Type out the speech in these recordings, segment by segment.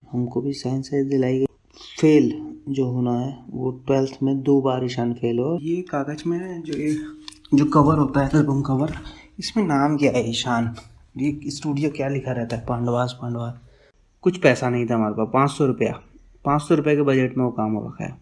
हमको भी साइंस दिलाई गई। फेल जो होना है वो 12th में 2 बार ईशान फेल हो। ये कागज में जो कवर होता है एल्बम कवर, इसमें नाम क्या है ईशान, ये स्टूडियो क्या लिखा रहता है, पांडवास। कुछ पैसा नहीं था हमारे पास, 500 रुपये के बजट में वो काम हो रखा है।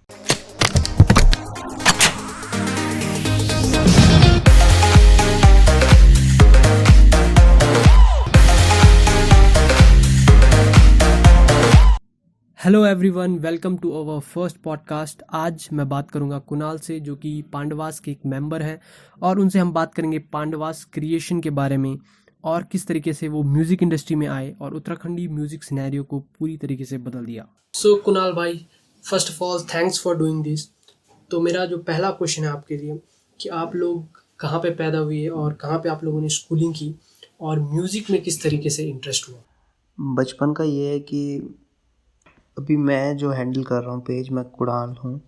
Hello everyone, welcome to our first podcast. आज मैं बात करूंगा कुणाल से, जो कि पांडवास के एक मेंबर हैं, और उनसे हम बात करेंगे पांडवास क्रिएशन के बारे में और किस तरीके से वो म्यूज़िक इंडस्ट्री में आए और उत्तराखंडी म्यूज़िक सिनेरियो को पूरी तरीके से बदल दिया। सो कुणाल भाई, first of all thanks for doing this. तो मेरा जो पहला क्वेश्चन है आपके लिए कि आप लोग कहाँ पे पैदा हुए और कहाँ पे आप लोगों ने स्कूलिंग की और म्यूज़िक में किस तरीके से इंटरेस्ट हुआ। बचपन का ये है कि अभी मैं जो हैंडल कर रहा हूँ पेज, मैं कुणाल हूँ,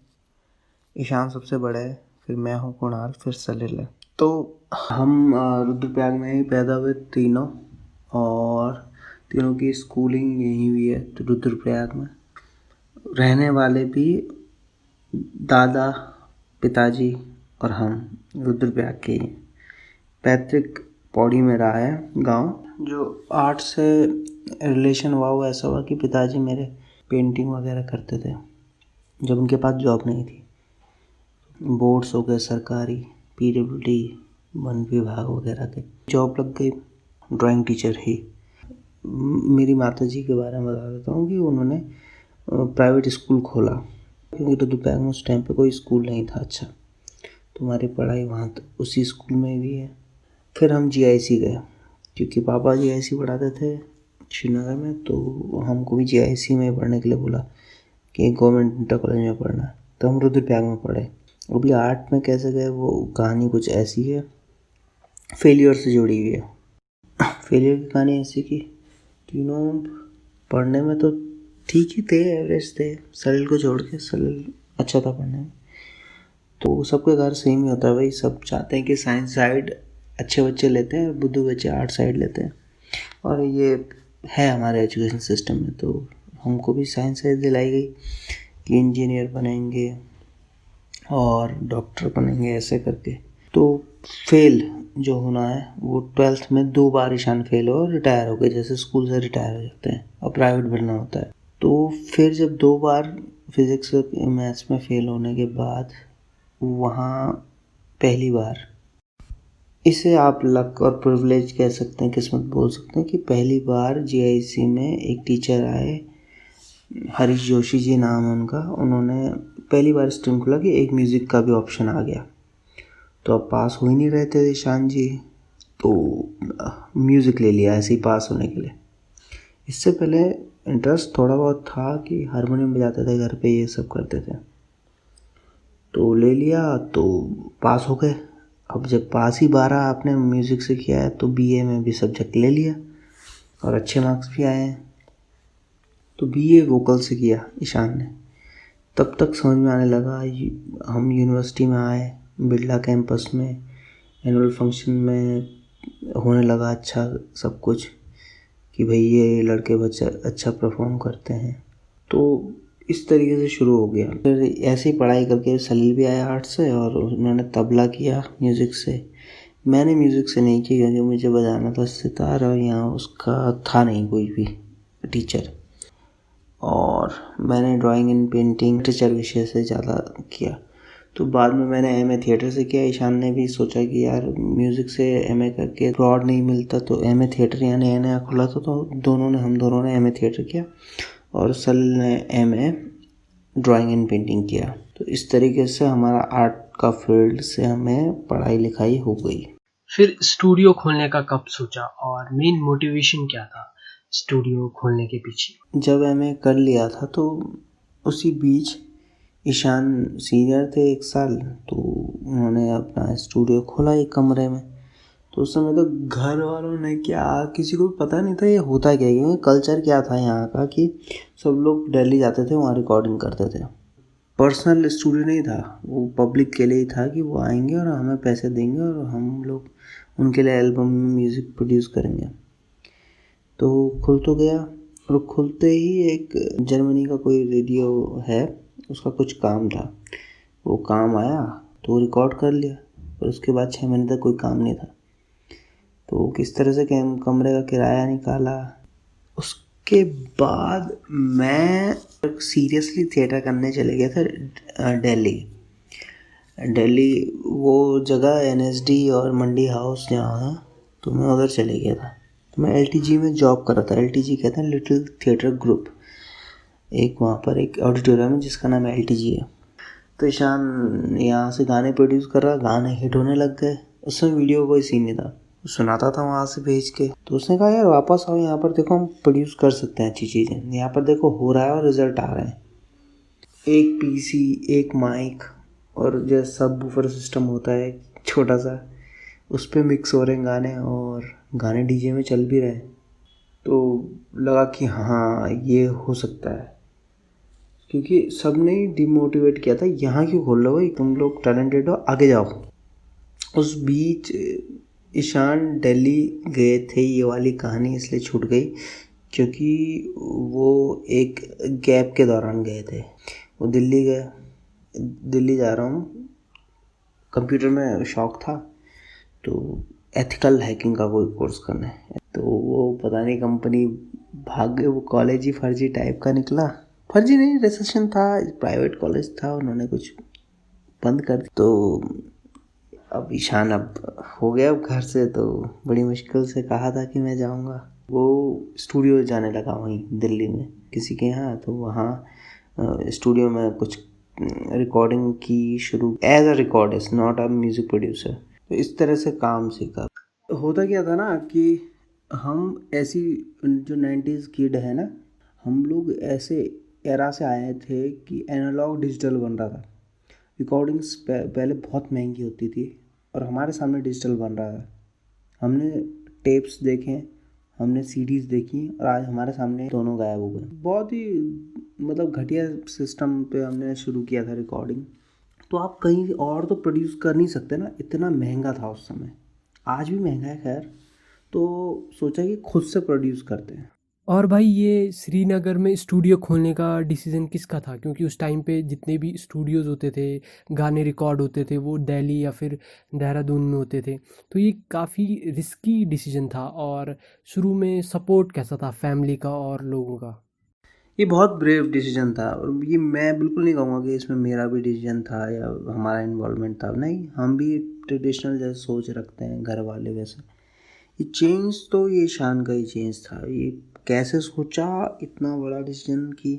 ईशान सबसे बड़ा है, फिर मैं हूँ कुणाल, फिर सलील है। तो हम रुद्रप्रयाग में ही पैदा हुए तीनों, और तीनों की स्कूलिंग यहीं हुई है तो रुद्रप्रयाग में। रहने वाले भी दादा, पिताजी और हम रुद्रप्रयाग के ही। पैतृक पौड़ी में रहा है गांव। जो आर्ट से रिलेशन हुआ वो ऐसा हुआ कि पिताजी मेरे पेंटिंग वगैरह करते थे जब उनके पास जॉब नहीं थी। बोर्ड्स हो गए सरकारी, PWD, वन विभाग वगैरह के, जॉब लग गई, ड्राइंग टीचर ही। मेरी माता जी के बारे में बता देता हूँ कि उन्होंने प्राइवेट स्कूल खोला, क्योंकि रुद्रप्रयाग में उस टाइम पे कोई स्कूल नहीं था अच्छा, तो हमारी पढ़ाई वहाँ उसी स्कूल में भी है। फिर हम GIC गए, क्योंकि पापा GIC पढ़ाते थे श्रीनगर में, तो हमको भी GIC में पढ़ने के लिए बोला कि गवर्नमेंट इंटर कॉलेज में पढ़ना है, तो हम रुद्रप्रयाग में पढ़े। अभी आर्ट में कैसे गए वो कहानी कुछ ऐसी है, फेलियर से जुड़ी हुई है। फेलियर की कहानी ऐसी कि तीनों पढ़ने में तो ठीक ही थे, एवरेज थे, सलील को छोड़ के। सलील अच्छा था पढ़ने में, तो सबके घर सेम ही होता है भाई, सब चाहते हैं कि साइंस साइड अच्छे बच्चे लेते हैं, बुद्धू बच्चे आर्ट साइड लेते हैं, और ये है हमारे एजुकेशन सिस्टम में। तो हमको भी साइंस साइड दिलाई गई कि इंजीनियर बनेंगे और डॉक्टर बनेंगे, ऐसे करके। तो फेल जो होना है वो 12th में 2 बार ईशान फेल हो, रिटायर हो गए, जैसे स्कूल से रिटायर हो जाते हैं और प्राइवेट बनना होता है। तो फिर जब 2 बार फिज़िक्स और मैथ्स में फेल होने के बाद वहाँ पहली बार, इसे आप लक और प्रिविलेज कह सकते हैं, किस्मत बोल सकते हैं, कि पहली बार GIC में एक टीचर आए, हरीश जोशी जी नाम है उनका। उन्होंने पहली बार स्ट्रीम खोला कि एक म्यूज़िक का भी ऑप्शन आ गया। तो अब पास हो ही नहीं रहे थे ईशान जी, तो म्यूज़िक ले लिया ऐसे ही पास होने के लिए। इससे पहले इंटरेस्ट थोड़ा बहुत था कि हारमोनियम बजाते थे घर पे, ये सब करते थे, तो ले लिया, तो पास हो गए। अब जब पास ही 12 आपने म्यूज़िक से किया है तो BA में भी सब्जेक्ट ले लिया और अच्छे मार्क्स भी आए हैं। तो BA वोकल से किया ईशान ने। तब तक समझ में आने लगा, हम यूनिवर्सिटी में आए, बिरला कैंपस में एनुअल फंक्शन में होने लगा अच्छा सब कुछ, कि भाई ये लड़के बच्चे अच्छा परफॉर्म करते हैं। तो इस तरीके से शुरू हो गया। फिर ऐसे ही पढ़ाई करके सलील भी आया आर्ट से, और उन्होंने तबला किया म्यूज़िक से। मैंने म्यूज़िक से नहीं किया क्योंकि मुझे बजाना था सितार, और यहाँ उसका था नहीं कोई भी टीचर। और मैंने ड्राइंग एंड पेंटिंग टीचर विषय से ज़्यादा किया। तो बाद में मैंने MA थिएटर से किया। ईशान ने भी सोचा कि यार म्यूज़िक से MA करके ब्रॉड नहीं मिलता, तो MA थिएटर यहाँ नया खुला था, तो हम दोनों ने MA थिएटर किया, और सलील ने MA ड्राइंग एंड पेंटिंग किया। तो इस तरीके से हमारा आर्ट का फील्ड से हमें पढ़ाई लिखाई हो गई। फिर स्टूडियो खोलने का कब सोचा और मेन मोटिवेशन क्या था स्टूडियो खोलने के पीछे? जब MA कर लिया था तो उसी बीच ईशान सीनियर थे 1 साल, तो उन्होंने अपना स्टूडियो खोला एक कमरे में। तो उस समय तो घर वालों ने क्या, किसी को भी पता नहीं था ये होता क्या है, क्योंकि कल्चर क्या था यहाँ का कि सब लोग दिल्ली जाते थे, वहाँ रिकॉर्डिंग करते थे। पर्सनल स्टूडियो नहीं था, वो पब्लिक के लिए ही था कि वो आएंगे और हमें पैसे देंगे और हम लोग उनके लिए एल्बम म्यूज़िक प्रोड्यूस करेंगे। तो खुल तो गया, और खुलते ही एक जर्मनी का कोई रेडियो है, उसका कुछ काम था, वो काम आया तो रिकॉर्ड कर लिया। और उसके बाद 6 महीने तक कोई काम नहीं था। तो किस तरह से कमरे का किराया निकाला। उसके बाद मैं सीरियसली थिएटर करने चले गया था दिल्ली। वो जगह NSD और मंडी हाउस जहाँ है, तो मैं उधर चले गया था। तो मैं LTG में जॉब कर रहा था। LTG कहते हैं लिटिल थिएटर ग्रुप। एक वहाँ पर एक ऑडिटोरियम है जिसका नाम LTG है। तो ईशान यहाँ से गाने प्रोड्यूस कर रहा, गाने हिट होने लग गए। उसमें वीडियो कोई सीन नहीं था, सुनाता था वहाँ से भेज के। तो उसने कहा यार वापस आओ, यहाँ पर देखो हम प्रोड्यूस कर सकते हैं अच्छी चीज़ें, यहाँ पर देखो हो रहा है और रिजल्ट आ रहे हैं। एक PC, एक माइक और जो सब वूफर सिस्टम होता है छोटा सा, उस पर मिक्स हो रहे हैं गाने और गाने DJ में चल भी रहे हैं। तो लगा कि हाँ ये हो सकता है, क्योंकि सब ने डिमोटिवेट किया था, यहाँ क्यों खोल रहे हो भाई, तुम लोग टैलेंटेड हो, आगे जाओ। उस बीच ईशान दिल्ली गए थे, ये वाली कहानी इसलिए छूट गई क्योंकि वो एक गैप के दौरान गए थे। वो दिल्ली गए, दिल्ली जा रहा हूँ, कंप्यूटर में शौक था तो एथिकल हैकिंग का कोई कोर्स करना है। तो वो पता नहीं कंपनी भाग गए, वो कॉलेज ही फर्जी टाइप का निकला। फर्जी नहीं, रिसेशन था, प्राइवेट कॉलेज था, उन्होंने कुछ बंद कर दिया। तो अब ईशान अब हो गया अब घर से, तो बड़ी मुश्किल से कहा था कि मैं जाऊंगा। वो स्टूडियो जाने लगा वहीं दिल्ली में किसी के यहाँ। तो वहाँ स्टूडियो में कुछ रिकॉर्डिंग की शुरू, as a recordist, not a music producer. तो इस तरह से काम सीखा। होता क्या था ना कि हम ऐसी जो 90s किड है ना, हम लोग ऐसे एरा से आए थे कि एनालॉग डिजिटल बन रहा था। रिकॉर्डिंग्स पहले बहुत महंगी होती थी और हमारे सामने डिजिटल बन रहा था। हमने टेप्स देखे, हमने CDs देखी और आज हमारे सामने दोनों गायब हो गए। बहुत ही मतलब घटिया सिस्टम पे हमने शुरू किया था रिकॉर्डिंग। तो आप कहीं और तो प्रोड्यूस कर नहीं सकते ना, इतना महंगा था उस समय, आज भी महंगा है खैर। तो सोचा कि खुद से प्रोड्यूस करते हैं। और भाई ये श्रीनगर में स्टूडियो खोलने का डिसीजन किसका था? क्योंकि उस टाइम पे जितने भी स्टूडियोज़ होते थे, गाने रिकॉर्ड होते थे, वो दिल्ली या फिर देहरादून में होते थे। तो ये काफ़ी रिस्की डिसीजन था। और शुरू में सपोर्ट कैसा था फैमिली का और लोगों का? ये बहुत ब्रेव डिसीजन था और ये मैं बिल्कुल नहीं कहूँगा कि इसमें मेरा भी डिसीजन था या हमारा इन्वॉल्वमेंट था। नहीं, हम भी ट्रेडिशनल जैसे सोच रखते हैं घर वाले वैसे। ये चेंज तो ये ईशान का ही चेंज था। ये कैसे सोचा इतना बड़ा डिसीजन कि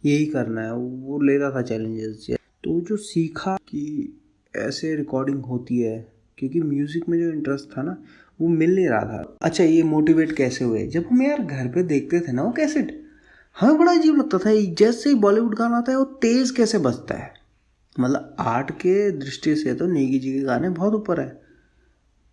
यही करना है, वो लेता था चैलेंजेस। तो जो सीखा कि ऐसे रिकॉर्डिंग होती है, क्योंकि म्यूज़िक में जो इंटरेस्ट था ना वो मिल नहीं रहा था। अच्छा, ये मोटिवेट कैसे हुए, जब हम यार घर पे देखते थे ना वो कैसेट, हमें बड़ा अजीब लगता था। जैसे ही बॉलीवुड गाना आता है वो तेज़ कैसे बजता है। मतलब आर्ट के दृष्टि से तो नेगी जी के गाने बहुत ऊपर है,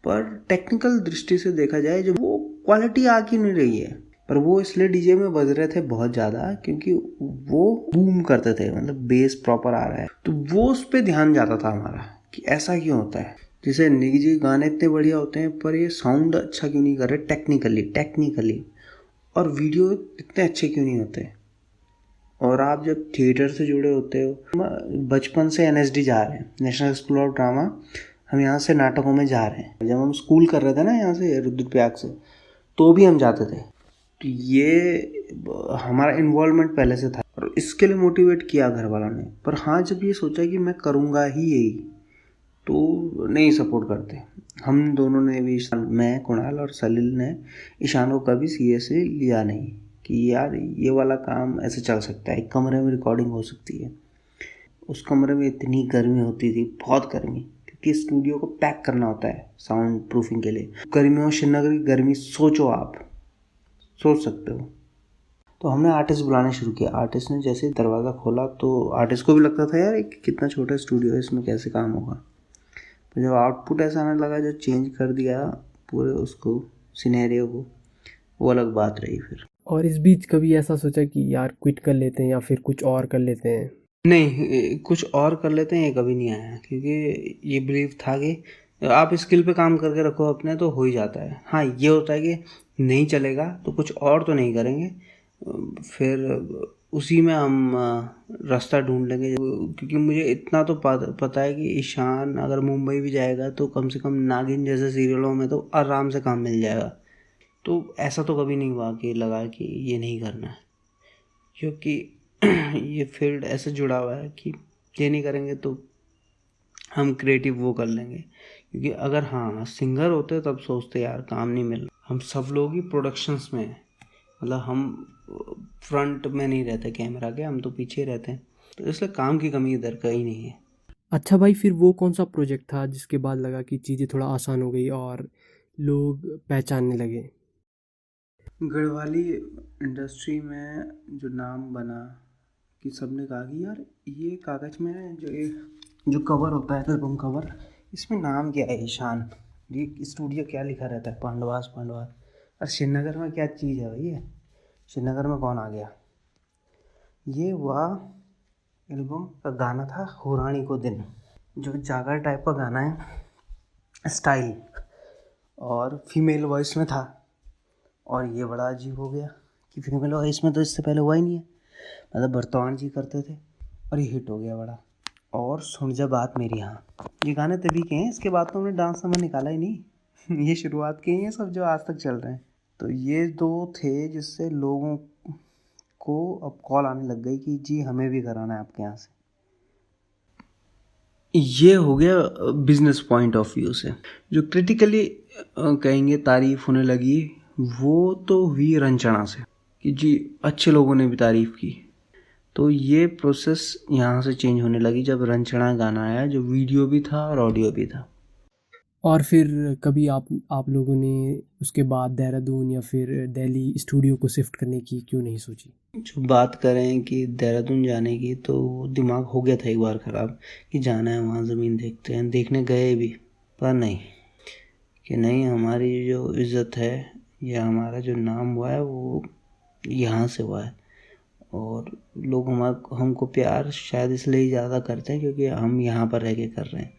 पर टेक्निकल दृष्टि से देखा जाए जब वो क्वालिटी आ क्यों नहीं रही है। पर वो इसलिए DJ में बज रहे थे बहुत ज़्यादा क्योंकि वो बूम करते थे, मतलब बेस प्रॉपर आ रहा है, तो वो उस पर ध्यान जाता था हमारा कि ऐसा क्यों होता है। जैसे नेगी जी के गाने इतने बढ़िया होते हैं पर ये साउंड अच्छा क्यों नहीं कर रहे टेक्निकली, और वीडियो इतने अच्छे क्यों नहीं होते। और आप जब थिएटर से जुड़े होते हो, बचपन से NSD जा रहे हैं, नेशनल स्कूल ऑफ ड्रामा, हम यहाँ से नाटकों में जा रहे हैं। जब हम स्कूल कर रहे थे ना यहाँ से रुद्रप्रयाग से, तो भी हम जाते थे। तो ये हमारा इन्वॉल्वमेंट पहले से था और इसके लिए मोटिवेट किया घर वालों ने। पर हाँ, जब ये सोचा कि मैं करूँगा ही यही, तो नहीं सपोर्ट करते। हम दोनों ने भी, मैं, कुणाल और सलील ने ईशान को कभी सीरियसली लिया नहीं कि यार ये वाला काम ऐसे चल सकता है, एक कमरे में रिकॉर्डिंग हो सकती है। उस कमरे में इतनी गर्मी होती थी, बहुत गर्मी, क्योंकि स्टूडियो को पैक करना होता है साउंड प्रूफिंग के लिए। गर्मियों, श्रीनगर की गर्मी सोचो, आप सोच सकते हो। तो हमने आर्टिस्ट बुलाने शुरू किया। आर्टिस्ट ने जैसे दरवाज़ा खोला तो आर्टिस्ट को भी लगता था यार कितना छोटा स्टूडियो है, इसमें कैसे काम होगा। तो जब आउटपुट ऐसा आने लगा, जो चेंज कर दिया पूरे उसको, सिनेरियो को, वो अलग बात रही फिर। और इस बीच कभी ऐसा सोचा कि यार क्विट कर लेते हैं या फिर कुछ और कर लेते हैं? नहीं, कुछ और कर लेते हैं ये कभी नहीं आया, क्योंकि ये बिलीव था कि आप स्किल पे काम करके रखो अपने तो हो ही जाता है। हाँ, ये होता है कि नहीं चलेगा तो कुछ और तो नहीं करेंगे, फिर उसी में हम रास्ता ढूंढ लेंगे, क्योंकि मुझे इतना तो पता है कि ईशान अगर मुंबई भी जाएगा तो कम से कम नागिन जैसे सीरियलों में तो आराम से काम मिल जाएगा। तो ऐसा तो कभी नहीं हुआ कि लगा कि ये नहीं करना है, क्योंकि ये फील्ड ऐसे जुड़ा हुआ है कि ये नहीं करेंगे तो हम क्रिएटिव वो कर लेंगे। क्योंकि अगर हाँ सिंगर होते तब सोचते यार काम नहीं मिल रहा। हम सब लोग ही प्रोडक्शंस में हैं, मतलब हम फ्रंट में नहीं रहते कैमरा के, हम तो पीछे रहते हैं, तो इसलिए काम की कमी इधर कहीं नहीं है। अच्छा भाई, फिर वो कौन सा प्रोजेक्ट था जिसके बाद लगा कि चीज़ें थोड़ा आसान हो गई और लोग पहचानने लगे? गढ़वाली इंडस्ट्री में जो नाम बना कि सबने कहा कि यार ये कागज़ में जो कवर होता है एल्बम कवर, इसमें नाम क्या है ईशान, ये स्टूडियो क्या लिखा रहता है, पांडवास पांडवास। और श्रीनगर में क्या चीज़ है भाई, ये श्रीनगर में कौन आ गया। ये हुआ एल्बम का गाना था हुरानी को दिन, जो जागर टाइप का गाना है स्टाइल, और फीमेल वॉइस में था। और ये बड़ा अजीब हो गया कि फीमेल वॉइस में तो इससे पहले हुआ ही नहीं है, मतलब बर्तमान जी करते थे, और ये हिट हो गया बड़ा। और सुन जा बात मेरी, हाँ ये गाने तभी के हैं, इसके बाद तो हमने डांस नंबर निकाला ही नहीं ये शुरुआत के ही हैं सब जो आज तक चल रहे हैं। तो ये दो थे जिससे लोगों को अब कॉल आने लग गई कि जी हमें भी कराना है आपके यहाँ से। ये हो गया बिजनेस पॉइंट ऑफ व्यू से। जो क्रिटिकली कहेंगे तारीफ होने लगी, वो तो हुई रंचना से कि जी अच्छे लोगों ने भी तारीफ की। तो ये प्रोसेस यहाँ से चेंज होने लगी जब रंचना गाना आया, जो वीडियो भी था और ऑडियो भी था। और फिर कभी आप लोगों ने उसके बाद देहरादून या फिर दिल्ली स्टूडियो को शिफ्ट करने की क्यों नहीं सोची? जो बात करें कि देहरादून जाने की, तो दिमाग हो गया था एक बार ख़राब कि जाना है वहाँ, ज़मीन देखते हैं, देखने गए भी, पर नहीं कि नहीं, हमारी जो इज़्ज़त है या हमारा जो नाम हुआ है वो यहाँ से हुआ है। और लोग हमको प्यार शायद इसलिए ही ज़्यादा करते हैं क्योंकि हम यहाँ पर रह के कर रहे हैं।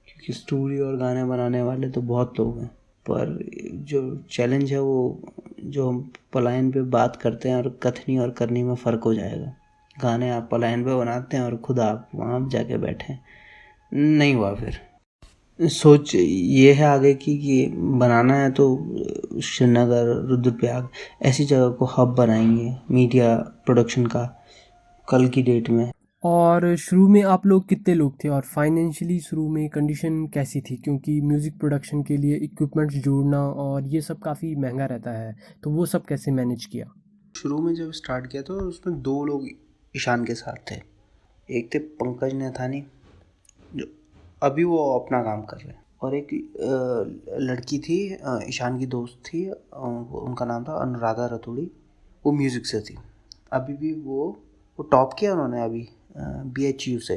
क्योंकि स्टूडियो और गाने बनाने वाले तो बहुत लोग हैं, पर जो चैलेंज है वो, जो हम पलायन पे बात करते हैं और कथनी और करनी में फ़र्क हो जाएगा। गाने आप पलायन पे बनाते हैं और खुद आप वहाँ जाके बैठे हैं, नहीं हुआ। फिर सोच ये है आगे की कि बनाना है तो श्रीनगर, रुद्रप्रयाग ऐसी जगह को हब बनाएंगे मीडिया प्रोडक्शन का कल की डेट में। और शुरू में आप लोग कितने लोग थे और फाइनेंशियली शुरू में कंडीशन कैसी थी? क्योंकि म्यूज़िक प्रोडक्शन के लिए इक्विपमेंट्स जोड़ना और ये सब काफ़ी महंगा रहता है, तो वो सब कैसे मैनेज किया? शुरू में जब स्टार्ट किया तो उसमें दो लोग ईशान के साथ थे। एक थे पंकज नैथानी, जो अभी वो अपना काम कर रहे हैं, और एक लड़की थी, ईशान की दोस्त थी, उनका नाम था अनुराधा रतूड़ी, वो म्यूज़िक से थी। अभी भी वो टॉप किया उन्होंने अभी BHU से,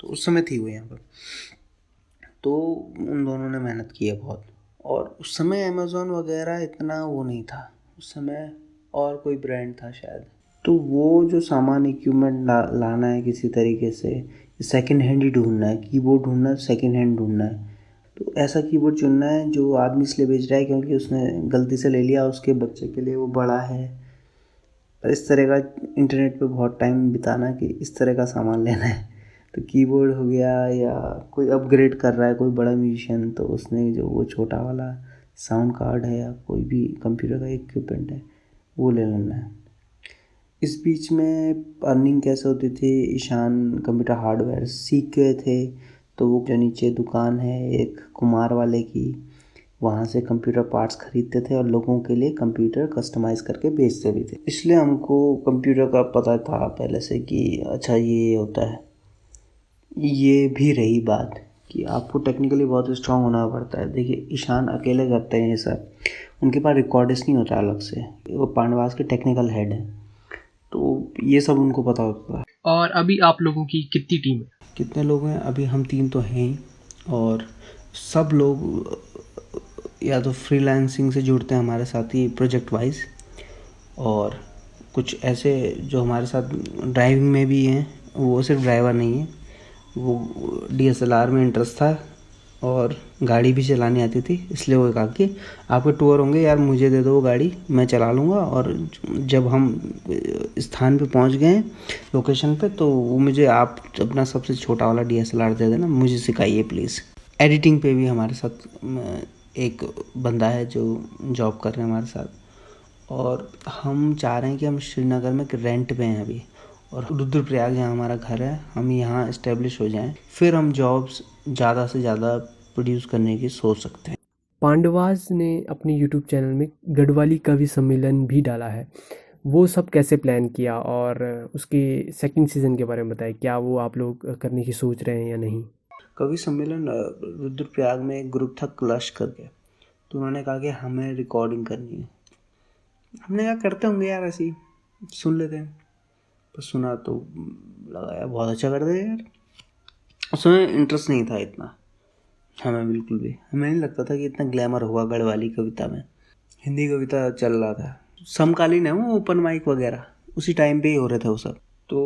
तो उस समय थी वो यहाँ पर। तो उन दोनों ने मेहनत की है बहुत। और उस समय अमेज़ॉन वगैरह इतना वो नहीं था, उस समय और कोई ब्रांड था शायद। तो वो जो सामान इक्विपमेंट लाना है किसी तरीके से, सेकंड हैंड ही ढूंढना है, कीबोर्ड ढूंढना है, सेकंड हैंड ढूंढना है। तो ऐसा कीबोर्ड चुनना है जो आदमी इसलिए बेच रहा है क्योंकि उसने गलती से ले लिया, उसके बच्चे के लिए वो बड़ा है। और इस तरह का इंटरनेट पे बहुत टाइम बिताना कि इस तरह का सामान लेना है। तो कीबोर्ड हो गया, या कोई अपग्रेड कर रहा है कोई बड़ा म्यूजिशियन, तो उसने जो वो छोटा वाला साउंड कार्ड है या कोई भी कंप्यूटर का इक्विपमेंट है वो ले लेना है। इस बीच में अर्निंग कैसे होती थी, ईशान कंप्यूटर हार्डवेयर सीख गए थे, तो वो जो नीचे दुकान है एक कुमार वाले की, वहाँ से कंप्यूटर पार्ट्स खरीदते थे और लोगों के लिए कंप्यूटर कस्टमाइज करके बेचते भी थे। इसलिए हमको कंप्यूटर का पता था पहले से कि अच्छा ये होता है। ये भी रही बात कि आपको टेक्निकली बहुत स्ट्रांग होना पड़ता है। देखिए ईशान अकेले करते हैं ये सब, उनके पास रिकॉर्डिस्ट नहीं होता अलग से, वो पांडवास के टेक्निकल हेड है, तो ये सब उनको पता होता है। और अभी आप लोगों की कितनी टीम है? कितने लोग हैं अभी? हम 3 तो हैं ही, और सब लोग या तो फ्रीलांसिंग से जुड़ते हैं हमारे साथ ही प्रोजेक्ट वाइज, और कुछ ऐसे जो हमारे साथ ड्राइविंग में भी हैं, वो सिर्फ ड्राइवर नहीं है, वो DSLR में इंटरेस्ट था और गाड़ी भी चलानी आती थी, इसलिए वो कहा कि आपके टूर होंगे यार, मुझे दे दो वो गाड़ी, मैं चला लूँगा। और जब हम स्थान पे पहुंच गए लोकेशन पे, तो वो मुझे आप अपना सबसे छोटा वाला DSLR दे देना, मुझे सिखाइए प्लीज़। एडिटिंग पे भी हमारे साथ एक बंदा है जो जॉब कर रहे हैं हमारे साथ, और हम चाह रहे हैं कि हम श्रीनगर में रेंट पे हैं अभी, और रुद्रप्रयाग जहाँ हमारा घर है, हम यहाँ इस्टेब्लिश हो जाएं, फिर हम जॉब्स ज़्यादा से ज़्यादा प्रोड्यूस करने की सोच सकते हैं। पांडवास ने अपने यूट्यूब चैनल में गढ़वाली कवि सम्मेलन भी डाला है, वो सब कैसे प्लान किया और उसके सेकंड सीज़न के बारे में बताएं, क्या वो आप लोग करने की सोच रहे हैं या नहीं? कवि सम्मेलन रुद्रप्रयाग में एक ग्रुप था क्लश करके, तो उन्होंने कहा कि हमें रिकॉर्डिंग करनी है। हमने कहा करते होंगे यार, ऐसे ही सुन लेते हैं। पर सुना तो लगा यार बहुत अच्छा कर दे यार। उसमें इंटरेस्ट नहीं था इतना हमें, बिल्कुल भी हमें नहीं लगता था कि इतना ग्लैमर होगा गढ़वाली कविता में। हिंदी कविता चल रहा था, समकालीन है वो, ओपन माइक वगैरह उसी टाइम पे ही हो रहे थे वो सब। तो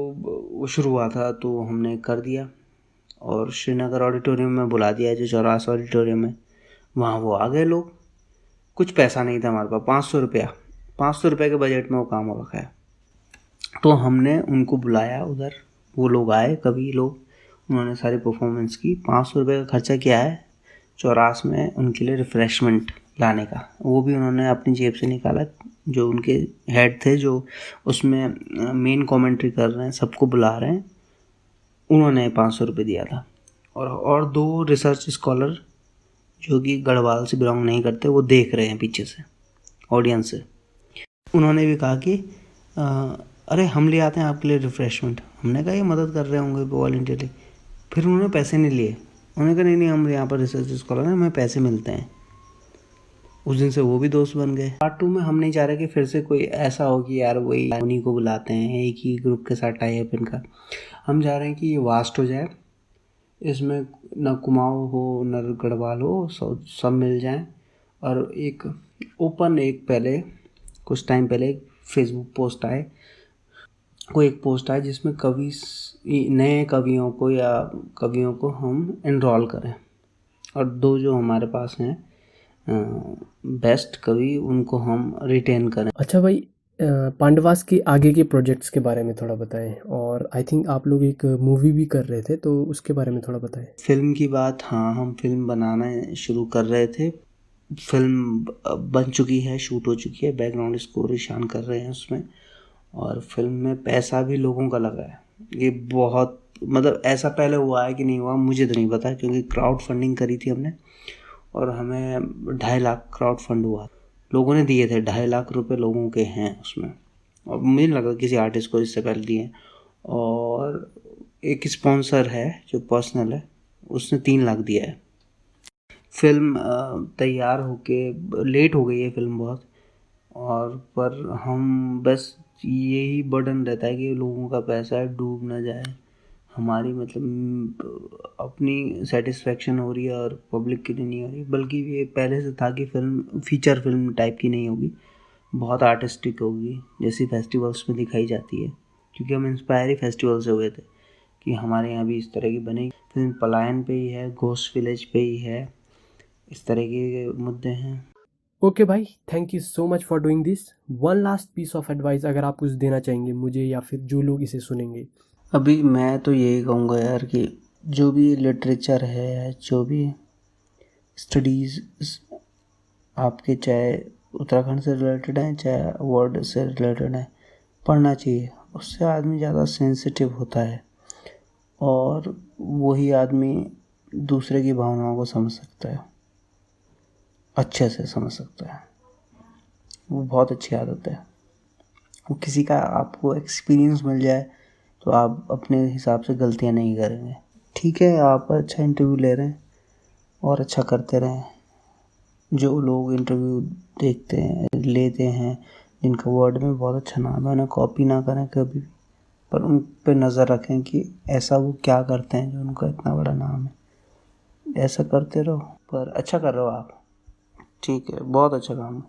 वो शुरू हुआ था तो हमने कर दिया, और श्रीनगर ऑडिटोरियम में बुला दिया, जो चौरास ऑडिटोरियम है वहाँ वो आ गए लोग। कुछ पैसा नहीं था हमारे पास, 500 रुपये के बजट में वो काम हो रखा है। तो हमने उनको बुलाया उधर, वो लोग आए, कवि लोग, उन्होंने सारी परफॉर्मेंस की। 500 रुपये का खर्चा किया है चौरास में उनके लिए रिफ़्रेशमेंट लाने का, वो भी उन्होंने अपनी जेब से निकाला। जो उनके हेड थे, जो उसमें मेन कमेंट्री कर रहे हैं, सबको बुला रहे हैं, उन्होंने 500 रुपये दिया था। और 2 रिसर्च स्कॉलर जो कि गढ़वाल से बिलोंग नहीं करते, वो देख रहे हैं पीछे से, ऑडियंस से। उन्होंने भी कहा कि अरे हम ले आते हैं आपके लिए रिफ़्रेशमेंट। हमने कहा ये मदद कर रहे होंगे वॉलंटियरली। फिर उन्होंने पैसे नहीं लिए, उन्होंने कहा नहीं हम यहाँ पर रिसर्च स्कॉलर हैं, हमें पैसे मिलते हैं। उस दिन से वो भी दोस्त बन गए। पार्ट 2 में हम नहीं चाह रहे कि फिर से कोई ऐसा हो कि यार वही उन्हीं को बुलाते हैं, एक ही ग्रुप के साथ टाई अप इनका। हम चाह रहे हैं कि ये वास्ट हो जाए, इसमें न कुमाऊँ हो न गढ़वाल हो, सब मिल जाएं। और एक ओपन, एक पहले कुछ टाइम पहले एक फेसबुक पोस्ट आए, कोई एक पोस्ट आए जिसमें नए कवियों को या कवियों को हम एनरोल करें, और 2 जो हमारे पास हैं बेस्ट कवि, उनको हम रिटेन करें। अच्छा भाई, पांडवास के आगे के प्रोजेक्ट्स के बारे में थोड़ा बताएं, और आई थिंक आप लोग एक मूवी भी कर रहे थे, तो उसके बारे में थोड़ा बताएं। फिल्म की बात, हाँ हम फिल्म बनाना शुरू कर रहे थे। फिल्म बन चुकी है, शूट हो चुकी है, बैकग्राउंड स्कोर ईशान कर रहे हैं उसमें, और फिल्म में पैसा भी लोगों का लगा है। ये बहुत, मतलब ऐसा पहले हुआ है कि नहीं हुआ मुझे तो नहीं पता, क्योंकि क्राउड फंडिंग करी थी हमने, और हमें 2.5 लाख क्राउड फंड हुआ, लोगों ने दिए थे। 2.5 लाख रुपए लोगों के हैं उसमें, और मुझे नहीं लगा किसी आर्टिस्ट को इससे पहले दिए। और एक स्पॉन्सर है जो पर्सनल है, उसने 3 लाख दिया है। फिल्म तैयार होके लेट हो गई है फिल्म बहुत, और पर हम बस यही बर्डन रहता है कि लोगों का पैसा डूब ना जाए, हमारी मतलब अपनी सेटिस्फेक्शन हो रही है और पब्लिक की नहीं हो रही। बल्कि ये पहले से था कि फिल्म फीचर फिल्म टाइप की नहीं होगी, बहुत आर्टिस्टिक होगी, जैसी फेस्टिवल्स में दिखाई जाती है, क्योंकि हम इंस्पायर ही फेस्टिवल से हुए थे कि हमारे यहाँ भी इस तरह की बनेगी। फिल्म पलायन पे ही है, घोस्ट विलेज पे ही है, इस तरह के मुद्दे हैं। ओके भाई, thank you so much for doing this. One last piece of advice अगर आप कुछ देना चाहेंगे मुझे या फिर जो लोग इसे सुनेंगे। अभी मैं तो यही कहूँगा यार कि जो भी लिटरेचर है, जो भी स्टडीज़ आपके, चाहे उत्तराखंड से रिलेटेड हैं चाहे वर्ल्ड से रिलेटेड हैं, पढ़ना चाहिए। उससे आदमी ज़्यादा सेंसिटिव होता है, और वही आदमी दूसरे की भावनाओं को समझ सकता है, अच्छे से समझ सकता है। वो बहुत अच्छी आदत है। वो किसी का आपको एक्सपीरियंस मिल जाए तो आप अपने हिसाब से गलतियाँ नहीं करेंगे। ठीक है, आप अच्छा इंटरव्यू ले रहे हैं और अच्छा करते रहें। जो लोग इंटरव्यू देखते हैं, लेते हैं, जिनका वर्ड में बहुत अच्छा नाम है, उन्हें कॉपी ना करें कभी भी, पर उन पे नज़र रखें कि ऐसा वो क्या करते हैं जो उनका इतना बड़ा नाम है। ऐसा करते रहो, पर अच्छा कर रहे हो आप, ठीक है, बहुत अच्छा काम है।